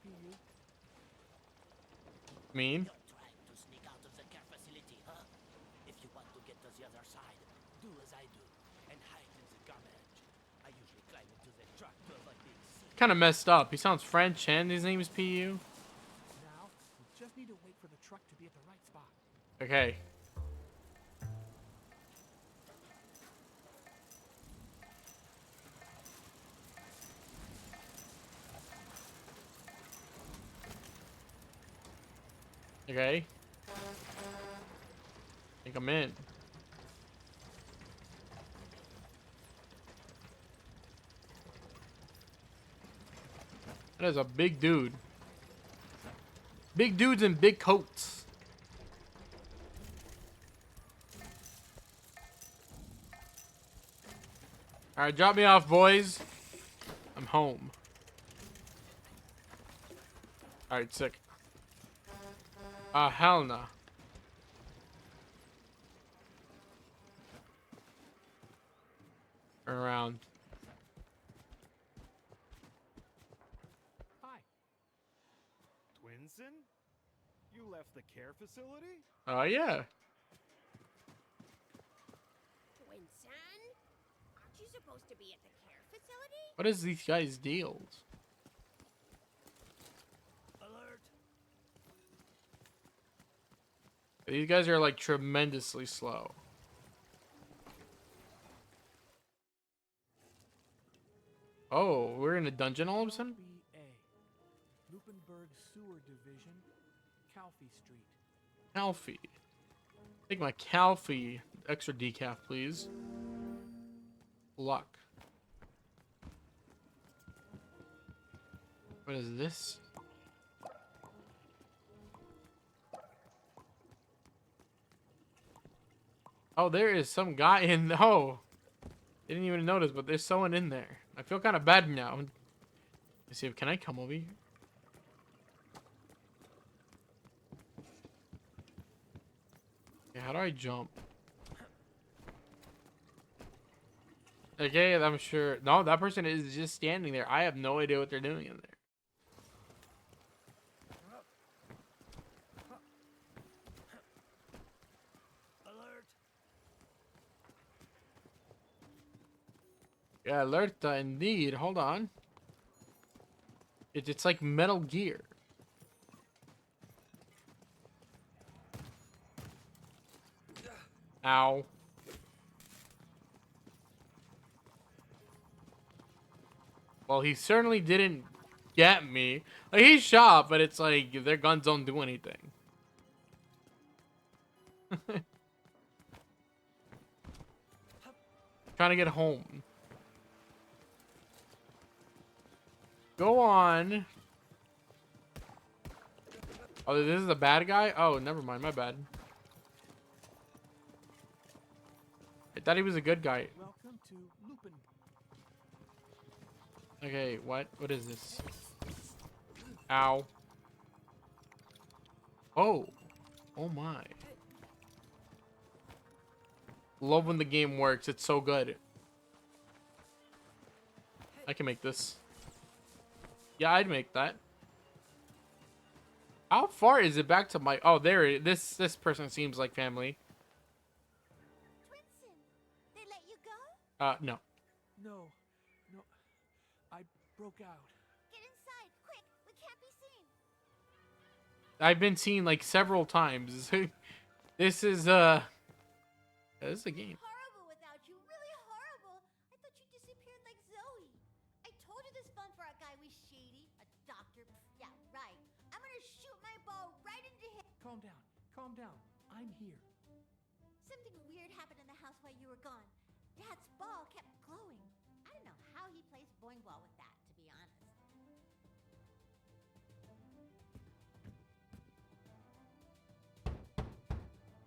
PU. Mean? You're trying to sneak out of the care facility, huh? If you want to get to the other side, do as I do and hide in the garbage. I usually climb into the truck to avoid being seen. Kind of messed up. He sounds French and his name is PU. Now, we just need to wait for the truck to be at the right spot. Okay. Okay. I think I'm in. That is a big dude. Big dudes in big coats. Alright, drop me off, boys. I'm home. Alright, sick. Hell no. Turn around. Hi. You left the care facility? Oh yeah. Twinsen? Aren't you supposed to be at the care facility? What is these guys' deals? Alert! These guys are like tremendously slow. Oh, we're in a dungeon all of a sudden? BA. Lupenberg Sewer Division, Calfee Street. Calfee. Take my Calfee extra decaf, please. Luck. What is this? Oh, there is some guy in. Oh, didn't even notice, but there's someone in there. I feel kind of bad now. Let's see if can I come over here? Okay, how do I jump? Okay, I'm sure. No, that person is just standing there. I have no idea what they're doing in there. Alert! Yeah, alerta indeed. Hold on. It's like Metal Gear. Ow. Well, he certainly didn't get me. Like, he shot, but it's like their guns don't do anything. Trying to get home. Go on. Oh, this is a bad guy? Oh, never mind. My bad. I thought he was a good guy. Welcome to Lupin. Okay, what? What is this? Ow. Oh. Oh my. Love when the game works. It's so good. I can make this. Yeah, I'd make that. How far is it back to my... Oh, there it is. This person seems like family. Twinsen, they let you go? No. No, I broke out. Get inside, quick! We can't be seen. I've been seen like several times. This is this is a game. Horrible without you, really horrible. I thought you disappeared like Zoe. I told you this fun for a guy was shady. A doctor. Yeah, right. I'm gonna shoot my ball right into him. Calm down, calm down. I'm here. Something weird happened in the house while you were gone. Dad's ball kept glowing. I don't know how he plays boing ball with that, to be honest.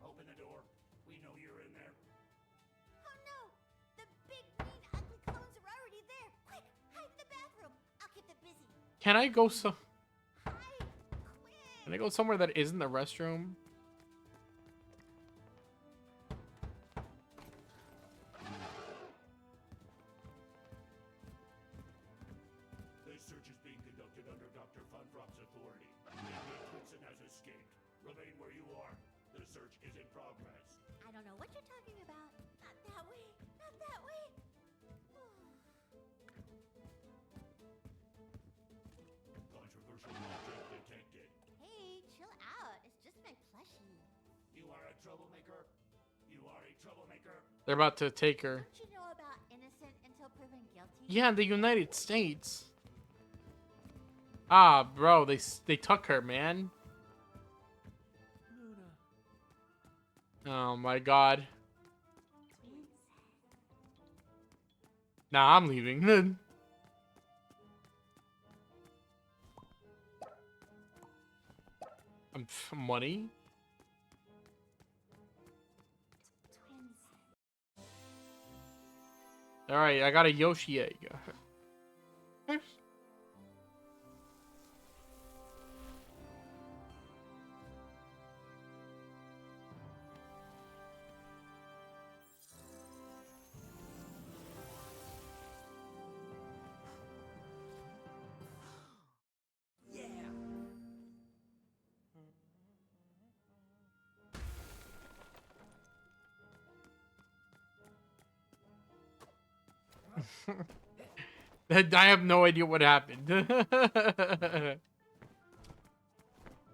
Open the door. We know you're in there. Oh no! The big, mean, ugly clones are already there. Quick, hide in the bathroom. I'll keep them busy. Can I go so? Hide, quick! Can I go somewhere that isn't the restroom? This search is being conducted under Dr. Funfrock's authority. Twinsen has escaped. Remain where you are. The search is in progress. I don't know what you're talking about. Not that way. Not that way. Controversial object detected. Hey, chill out. It's just my plushie. You are a troublemaker. You are a troublemaker. They're about to take her. Don't you know about innocent until proven guilty? Yeah, in the United States. Ah, bro, they took her, man. Luna. Oh my god. Nah, I'm leaving. Money? Alright, I got a Yoshi egg. I have no idea what happened.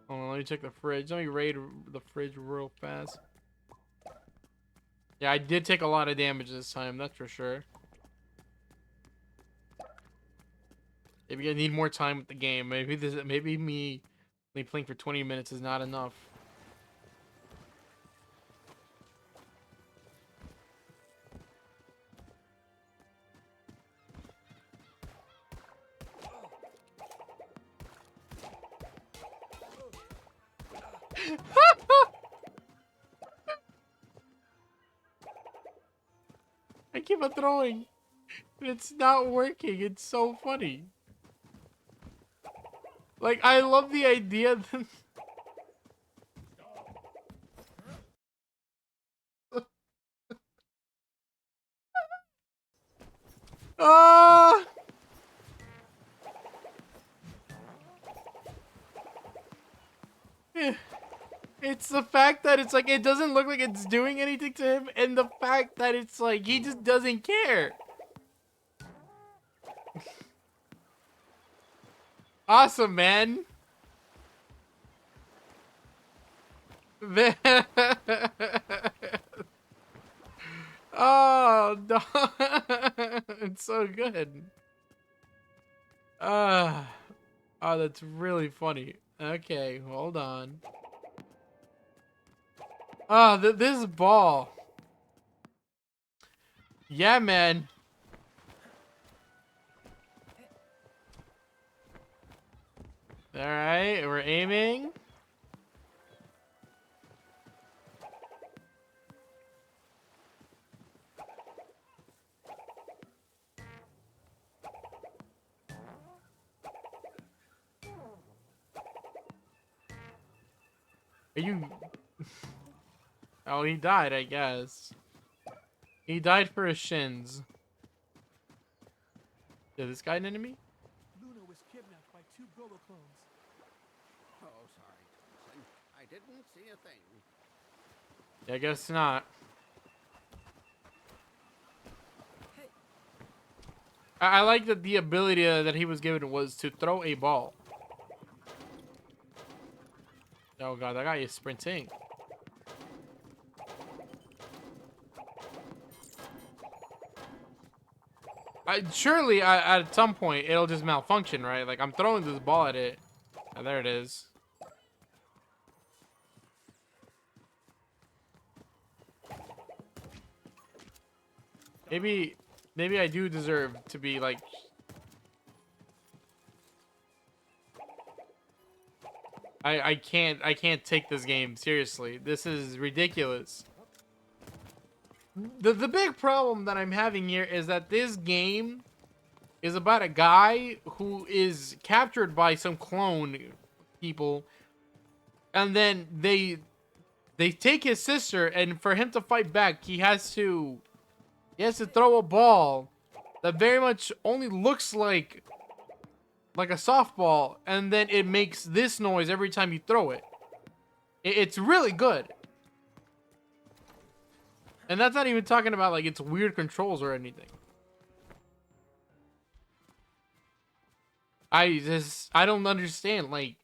Hold on, let me check the fridge. Let me raid the fridge real fast. Yeah, I did take a lot of damage this time, that's for sure. Maybe I need more time with the game. Maybe me playing for 20 minutes is not enough. I keep on throwing. And it's not working. It's so funny. Like, I love the idea that... Ah! It's the fact that it's like, it doesn't look like it's doing anything to him, and the fact that it's like, he just doesn't care. Awesome, man. Oh, no. It's so good. Oh, that's really funny. Okay, hold on. Oh, this ball. Yeah, man. All right, we're aiming. Are you... Oh, he died, I guess. He died for his shins. Is this guy an enemy? Luna was kidnapped by 2 Golo clones. Oh, sorry, Twinsen. I didn't see a thing. I guess not. I like that the ability that he was given was to throw a ball. Oh god, that guy is sprinting. Surely, at some point, it'll just malfunction, right? Like, I'm throwing this ball at it. Oh, there it is. Maybe I do deserve to be, like... I can't take this game seriously. This is ridiculous. The big problem that I'm having here is that this game is about a guy who is captured by some clone people, and then they take his sister, and for him to fight back, he has to throw a ball that very much only looks like a softball, and then it makes this noise every time you throw it. It's really good. And that's not even talking about, like, its weird controls or anything. I don't understand. Like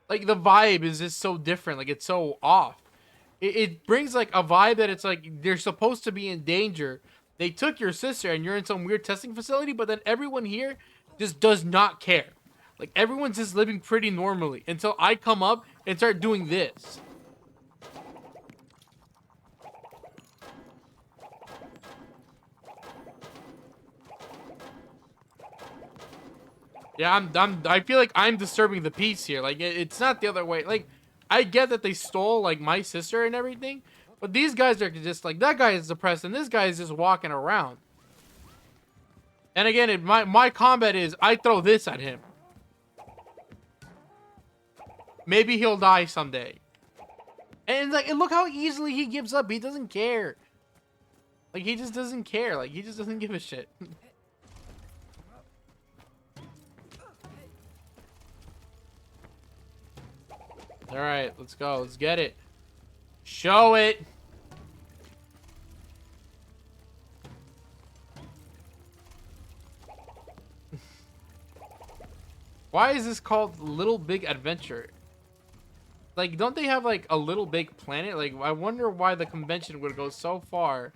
the vibe is just so different. Like, it's so off. It brings, like, a vibe that it's like they're supposed to be in danger. They took your sister and you're in some weird testing facility, but then everyone here just does not care. Like, everyone's just living pretty normally until I come up and start doing this. Yeah, I feel like I'm disturbing the peace here. Like, it's not the other way. Like, I get that they stole, like, my sister and everything, but these guys are just, like, that guy is depressed and this guy is just walking around. And again, my combat is, I throw this at him. Maybe he'll die someday. And, like, and look how easily he gives up. He doesn't care. Like, he just doesn't care. Like, he just doesn't give a shit. All right, let's go. Let's get it. Show it. Why is this called Little Big Adventure? Like, don't they have like a Little Big Planet? Like, I wonder why the convention would go so far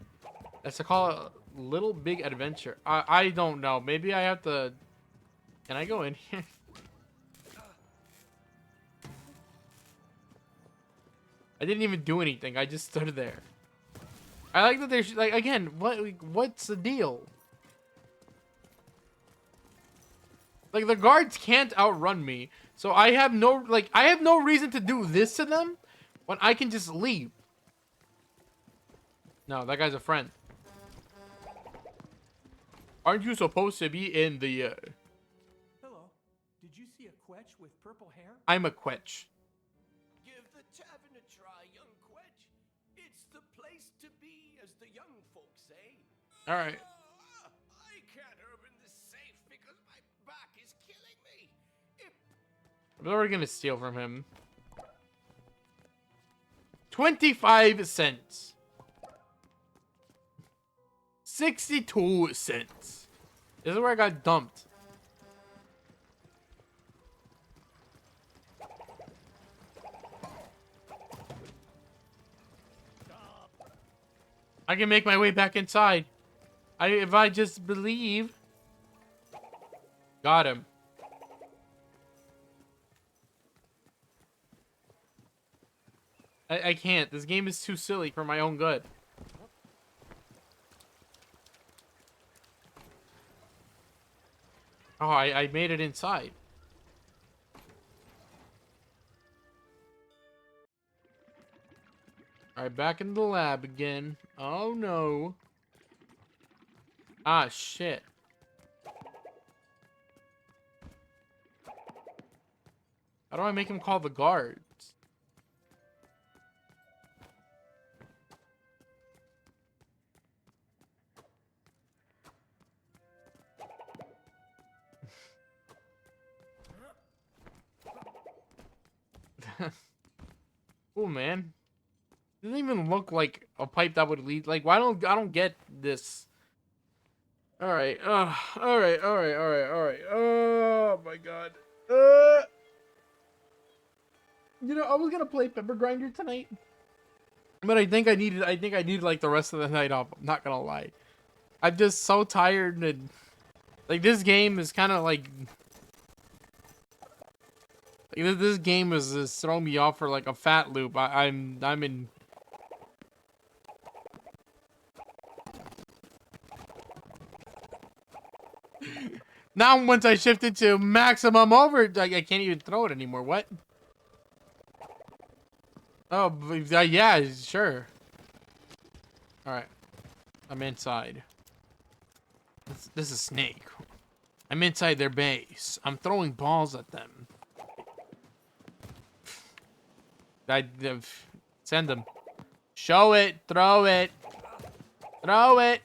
as to call it Little Big Adventure. I don't know. Maybe I have to. Can I go in here? I didn't even do anything. I just stood there. I like that there's like again. What's the deal? Like the guards can't outrun me, so I have no reason to do this to them when I can just leave. No, that guy's a friend. Aren't you supposed to be in the? Hello. Did you see a quetch with purple hair? I'm a quetch. Give the tavern a try, young Quetch. It's the place to be, as the young folks say. All right. I can't open this safe because my back is killing me. I'm already gonna steal from him. 25 cents. 62 cents. This is where I got dumped. I can make my way back inside. If I just believe. Got him. I can't. This game is too silly for my own good. Oh, I made it inside. Alright, back in the lab again. Oh no. Ah, shit. How do I make him call the guards? Cool, man. Doesn't even look like a pipe that would lead. Like, I don't get this. All right. All right. Oh my god. You know, I was gonna play Pepper Grinder tonight, but I think I needed like the rest of the night off. I'm not gonna lie. I'm just so tired and like this game is kind of like this game is just throwing me off for like a fat loop. I'm in. Now once I shifted to maximum over, like I can't even throw it anymore. What? Oh, yeah, sure. All right, I'm inside. This is Snake. I'm inside their base. I'm throwing balls at them. Send them. Show it. Throw it. Throw it.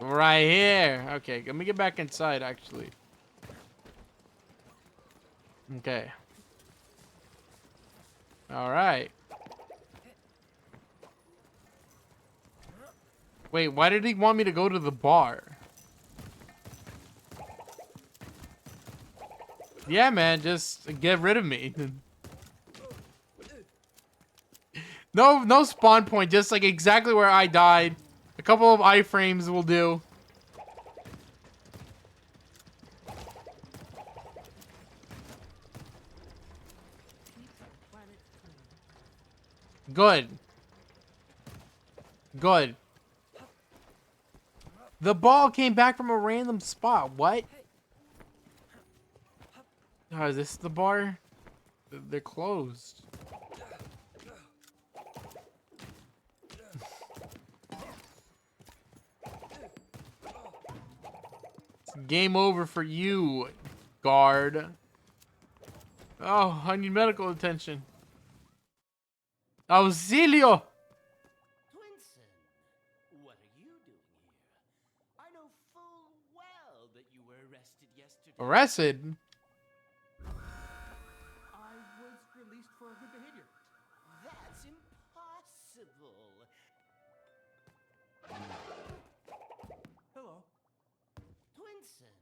Right here. Okay, let me get back inside, actually. Okay. All right. Wait, why did he want me to go to the bar? Yeah, man, just get rid of me. No spawn point, just like exactly where I died. A couple of iframes will do. Good. Good. The ball came back from a random spot. What? Oh, is this the bar? They're closed. Game over for you, guard. Oh, I need medical attention. Auxilio! Twinsen, what are you doing here? I know full well that you were arrested yesterday. Arrested? I was released for good behavior. That's impossible. Hello. Twinsen.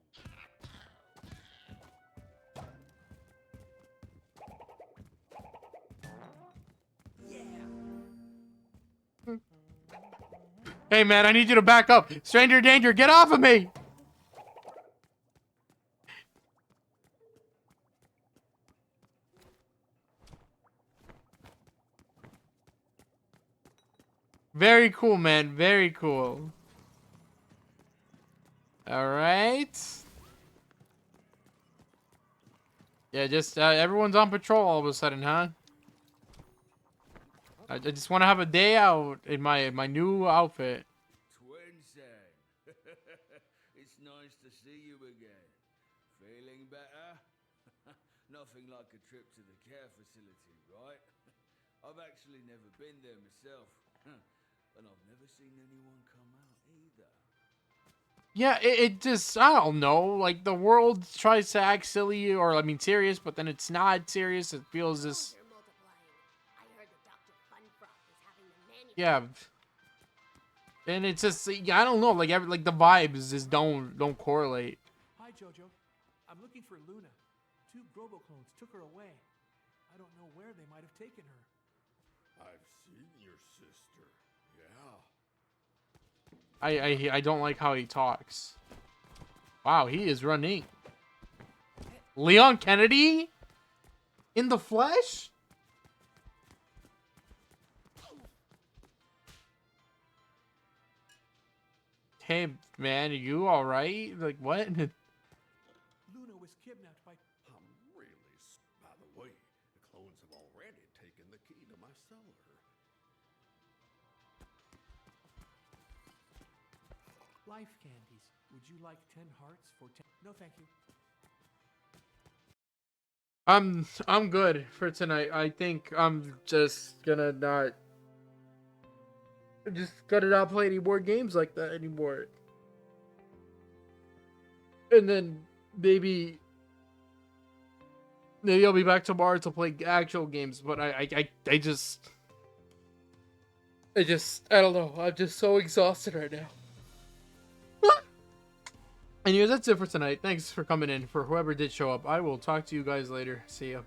Hey, man, I need you to back up. Stranger danger, get off of me! Very cool, man. Very cool. Alright. Yeah, just everyone's on patrol all of a sudden, huh? I just want to have a day out in my new outfit. Twinsen. It's nice to see you again. Feeling better? Nothing like a trip to the care facility, right? I've actually never been there myself. And I've never seen anyone come out either. Yeah, it just, I don't know, like the world tries to act silly or, I mean, serious, but then it's not serious. It feels just, They're multiplying. I heard that Dr. Funfrock is having them manufactured. yeah. And it's just, I don't know, like the vibes just don't correlate. Hi, Jojo. I'm looking for Luna. 2 Grobo clones took her away. I don't know where they might have taken her. I've seen your sister. Yeah. I don't like how he talks. Wow, he is running. Leon Kennedy? In the flesh? Hey, man, are you alright? Like, what? Luna was kidnapped by... I'm really. By the way, the clones have already taken the key to my cellar. Life candies. Would you like 10 hearts for 10? No, thank you. I'm good for tonight. I think I'm just gonna not play any more games like that anymore. And then maybe I'll be back tomorrow to play actual games, but I just I don't know. I'm just so exhausted right now. Anyways, that's it for tonight. Thanks for coming in. For whoever did show up, I will talk to you guys later. See ya.